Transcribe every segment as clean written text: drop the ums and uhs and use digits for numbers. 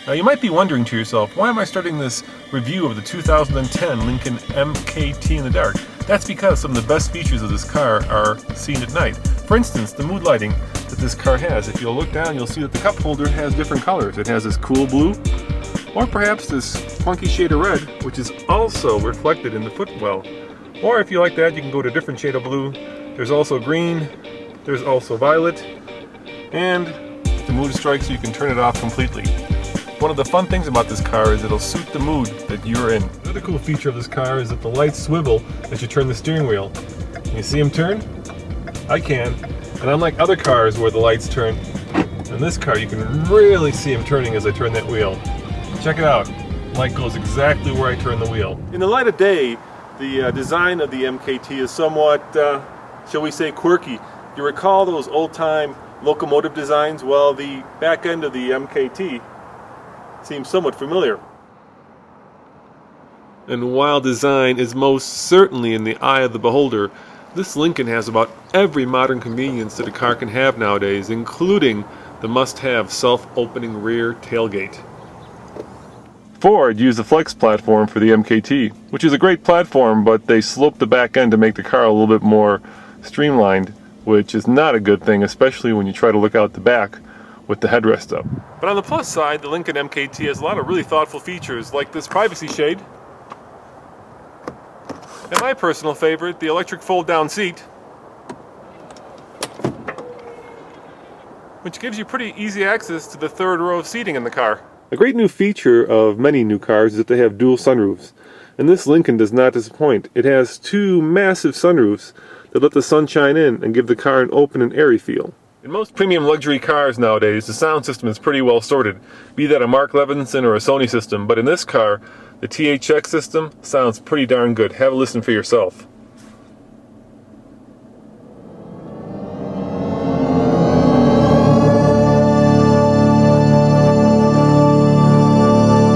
Now you might be wondering to yourself, why am I starting this review of the 2010 Lincoln MKT in the dark? That's because some of the best features of this car are seen at night. For instance, the mood lighting that this car has. If you'll look down, you'll see that the cup holder has different colors. It has this cool blue, or perhaps this funky shade of red, which is also reflected in the footwell. Or if you like that, you can go to a different shade of blue. There's also green, there's also violet, and the mood strikes so you can turn it off completely. One of the fun things about this car is it'll suit the mood that you're in. Another cool feature of this car is that the lights swivel as you turn the steering wheel. Can you see them turn? I can. And unlike other cars where the lights turn, in this car you can really see them turning as I turn that wheel. Check it out. The light goes exactly where I turn the wheel. In the light of day, the design of the MKT is somewhat, shall we say, quirky. You recall those old-time locomotive designs? Well, the back end of the MKT seems somewhat familiar. And while design is most certainly in the eye of the beholder, this Lincoln has about every modern convenience that a car can have nowadays, including the must-have self-opening rear tailgate. Ford used the Flex platform for the MKT, which is a great platform, but they sloped the back end to make the car a little bit more streamlined, which is not a good thing, especially when you try to look out the back with the headrest up. But on the plus side, the Lincoln MKT has a lot of really thoughtful features, like this privacy shade, and my personal favorite, the electric fold-down seat, which gives you pretty easy access to the third row of seating in the car. A great new feature of many new cars is that they have dual sunroofs, and this Lincoln does not disappoint. It has two massive sunroofs that let the sun shine in and give the car an open and airy feel. In most premium luxury cars nowadays, the sound system is pretty well sorted, be that a Mark Levinson or a Sony system, but in this car, the THX system sounds pretty darn good. Have a listen for yourself.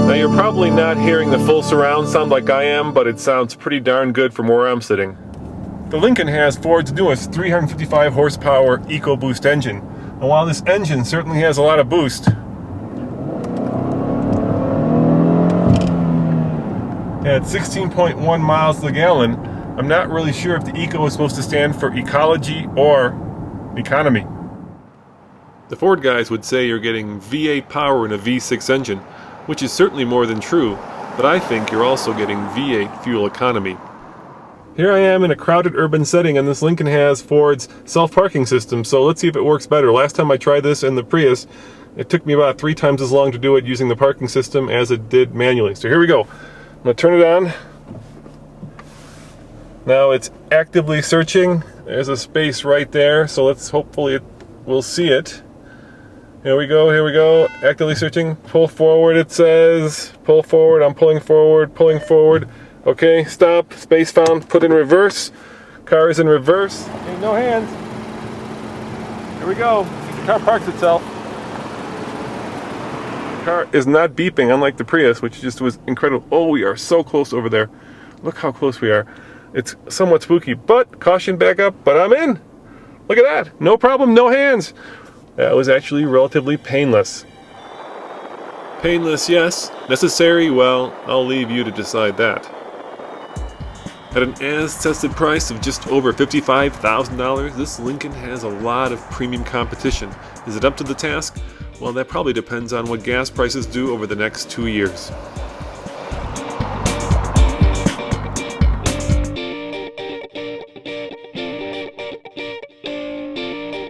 Now you're probably not hearing the full surround sound like I am, but it sounds pretty darn good from where I'm sitting. The Lincoln has Ford's newest 355 horsepower EcoBoost engine, and while this engine certainly has a lot of boost, at 16.1 miles to the gallon, I'm not really sure if the eco is supposed to stand for ecology or economy. The Ford guys would say you're getting V8 power in a V6 engine, which is certainly more than true, but I think you're also getting V8 fuel economy. Here I am in a crowded urban setting, and this Lincoln has Ford's self-parking system, so let's see if it works better. Last time I tried this in the Prius, it took me about 3 times as long to do it using the parking system as it did manually. So here we go. I'm going to turn it on. Now it's actively searching. There's a space right there, so let's hopefully we'll see it. Here we go, here we go. Actively searching. Pull forward, it says. Pull forward, I'm pulling forward, pulling forward. Okay, stop, space found, put in reverse. Car is in reverse. Okay, no hands. Here we go. The car parks itself. The car is not beeping, unlike the Prius, which just was incredible. Oh, we are so close over there. Look how close we are. It's somewhat spooky, but caution, back up, but I'm in. Look at that. No problem, no hands. That was actually relatively painless. Painless, yes. Necessary, well, I'll leave you to decide that. At an as-tested price of just over $55,000, this Lincoln has a lot of premium competition. Is it up to the task? Well, that probably depends on what gas prices do over the next 2 years.